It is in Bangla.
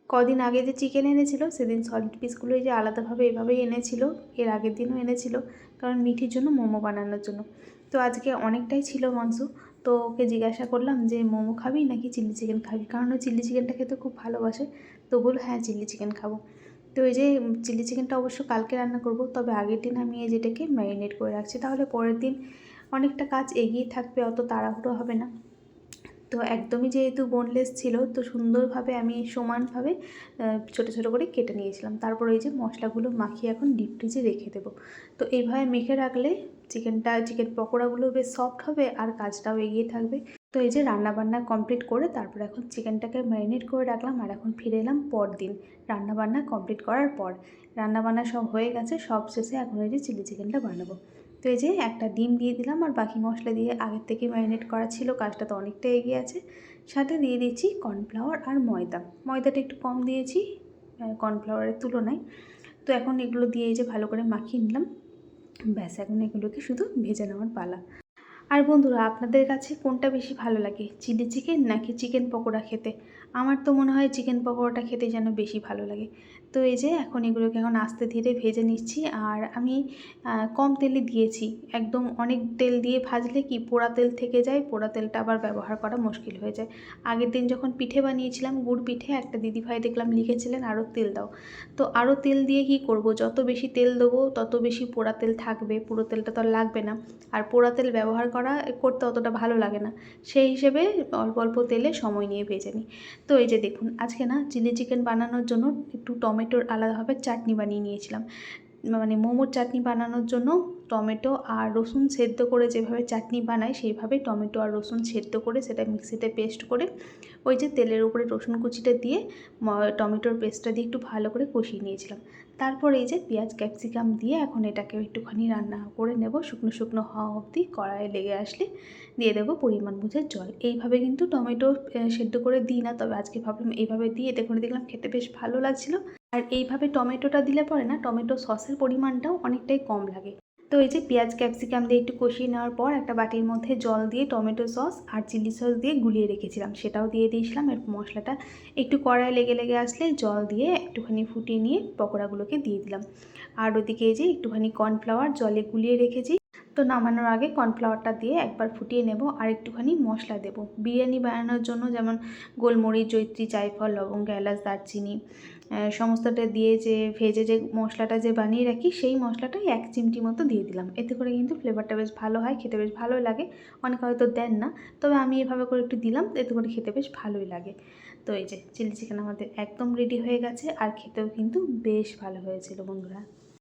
কদিন আগে যে চিকেন এনেছিল সেদিন সলিড পিসগুলো এই যে আলাদাভাবে এভাবেই এনেছিল, এর আগের দিনও এনেছিল, কারণ মিঠির জন্য মোমো বানানোর জন্য। তো আজকে অনেকটাই ছিল মাংস। তো ওকে জিজ্ঞাসা করলাম যে মোমো খাবি নাকি চিলি চিকেন খাবি, কারণ ও চিলি চিকেনটা খেতে খুব ভালোবাসে। তো বলল হ্যাঁ চিলি চিকেন খাবো। তো এই যে চিলি চিকেনটা অবশ্য কালকে রান্না করব, তবে আগের দিন আমি এই যেটাকে ম্যারিনেট করে রাখছি, তাহলে পরের দিন অনেকটা কাজ এগিয়ে থাকবে, অত তাড়াহুড়ো হবে না। তো একদমই যেহেতু বোনলেস ছিল, তো সুন্দরভাবে আমি সমানভাবে ছোটো ছোটো করে কেটে নিয়েছিলাম। তারপর এই যে মশলাগুলো মাখিয়ে এখন ডিপ ফ্রিজে রেখে দেবো। তো এইভাবে মেখে রাখলে চিকেন পকোড়াগুলো বেশ সফট হবে আর কাজটাও এগিয়ে থাকবে। তো এই যে রান্নাবান্না কমপ্লিট করে তারপর এখন চিকেনটাকে ম্যারিনেট করে রাখলাম, আর এখন ফিরে এলাম পরদিন রান্নাবান্না কমপ্লিট করার পর। রান্নাবান্না সব হয়ে গেছে, সব শেষে এখন এই যে চিলি চিকেনটা বানাবো। তো এই যে একটা ডিম দিয়ে দিলাম, আর বাকি মশলা দিয়ে আগের থেকে ম্যারিনেট করা ছিল, কাজটা তো অনেকটা এগিয়ে আছে। সাথে দিয়ে দিচ্ছি কর্নফ্লাওয়ার আর ময়দাটা একটু কম দিয়েছি কর্নফ্লাওয়ারের তুলনায়। তো এখন এগুলো দিয়ে এই যে ভালো করে মাখিয়ে নিলাম। ব্যাস, এখন এগুলোকে শুধু ভেজে নেওয়ার পালা। আর বন্ধুরা, আপনাদের কাছে কোনটা বেশি ভালো লাগে, চিলি চিকেন নাকি চিকেন পকোড়া খেতে? আমার তো মনে হয় চিকেন পকোড়াটা খেতে যেন বেশি ভালো লাগে। তো এই যে এখন এগুলোকে এখন আস্তে ধীরে ভেজে নিচ্ছি, আর আমি কম তেলে দিয়েছি। একদম অনেক তেল দিয়ে ভাজলে কি পোড়া তেল থেকে যায়, পোড়া তেলটা আবার ব্যবহার করা মুশকিল হয়ে যায়। আগের দিন যখন পিঠে বানিয়েছিলাম, গুড় পিঠে, একটা দিদিভাই দেখলাম লিখেছিলেন আরও তেল দাও। তো আরও তেল দিয়ে কি করব, যত বেশি তেল দেবো তত বেশি পোড়া তেল থাকবে, পুরো তেলটা তো আর লাগবে না। আর পোড়া তেল ব্যবহার করতে অতটা ভালো লাগে না, সেই হিসেবে অল্প অল্প তেলে সময় নিয়ে ভেজে নিই। তো এই যে দেখুন, আজকে না চিলি চিকেন বানানোর জন্য একটু টমেটোর আলাদাভাবে চাটনি বানিয়ে নিয়েছিলাম। মানে মোমোর চাটনি বানানোর জন্য টমেটো আর রসুন সেদ্ধ করে যেভাবে চাটনি বানাই, সেইভাবে টমেটো আর রসুন সেদ্ধ করে সেটা মিক্সিতে পেস্ট করে ওই যে তেলের উপরে রসুন কুচিটা দিয়ে টমেটোর পেস্টটা দিয়ে একটু ভালো করে কষিয়ে নিয়েছিলাম। তারপর এই যে পেঁয়াজ ক্যাপসিকাম দিয়ে এখন এটাকে একটুখানি রান্না করে নেব, শুকনো শুকনো হওয়া অবধি। কড়াইয়ে লেগে আসলে দিয়ে দেবো পরিমাণ বুঝে জল। এইভাবে কিন্তু টমেটো সেদ্ধ করে দিই না, তবে আজকে ভাবলাম এইভাবে দিয়ে এতে করে দেখলাম খেতে বেশ ভালো লাগছিলো। আর এইভাবে টমেটোটা দিলে পরে না টমেটো সসের পরিমাণটাও অনেকটাই কম লাগে। তো এই যে পেঁয়াজ ক্যাপসিকাম দিয়ে একটু কষিয়ে নেওয়ার পর একটা বাটির মধ্যে জল দিয়ে টমেটো সস আর চিলি সস দিয়ে গুলিয়ে রেখেছিলাম, সেটাও দিয়ে দিয়েছিলাম। এর মশলাটা একটু কড়াই লেগে আসলে জল দিয়ে একটুখানি ফুটিয়ে নিয়ে পকোড়াগুলোকে দিয়ে দিলাম। আর ওদিকে এই যে একটুখানি কর্নফ্লাওয়ার জলে গুলিয়ে রেখেছি, তো নামানোর আগে কর্নফ্লাওয়ারটা দিয়ে একবার ফুটিয়ে নেব। আর একটুখানি মশলা দেব বিরিয়ানি বানানোর জন্য, যেমন গোলমরিচ, জয়িত্রী, জায়ফল, লবঙ্গ, এলাচ, দারচিনি সমস্তটা দিয়ে যে ভেজে যে মশলাটা যে বানিয়ে রাখি, সেই মশলাটাই 1 চিমটি মতো দিয়ে দিলাম। এতে করে কিন্তু ফ্লেভারটা বেশ ভালো হয়, খেতে বেশ ভালোই লাগে। অনেকে হয়তো দেন না, তবে আমি এভাবে করে একটু দিলাম, এতে করে খেতে বেশ ভালোই লাগে। তো এই যে চিলি চিকেন আমাদের একদম রেডি হয়ে গেছে, আর খেতেও কিন্তু বেশ ভালো হয়েছিল বন্ধুরা।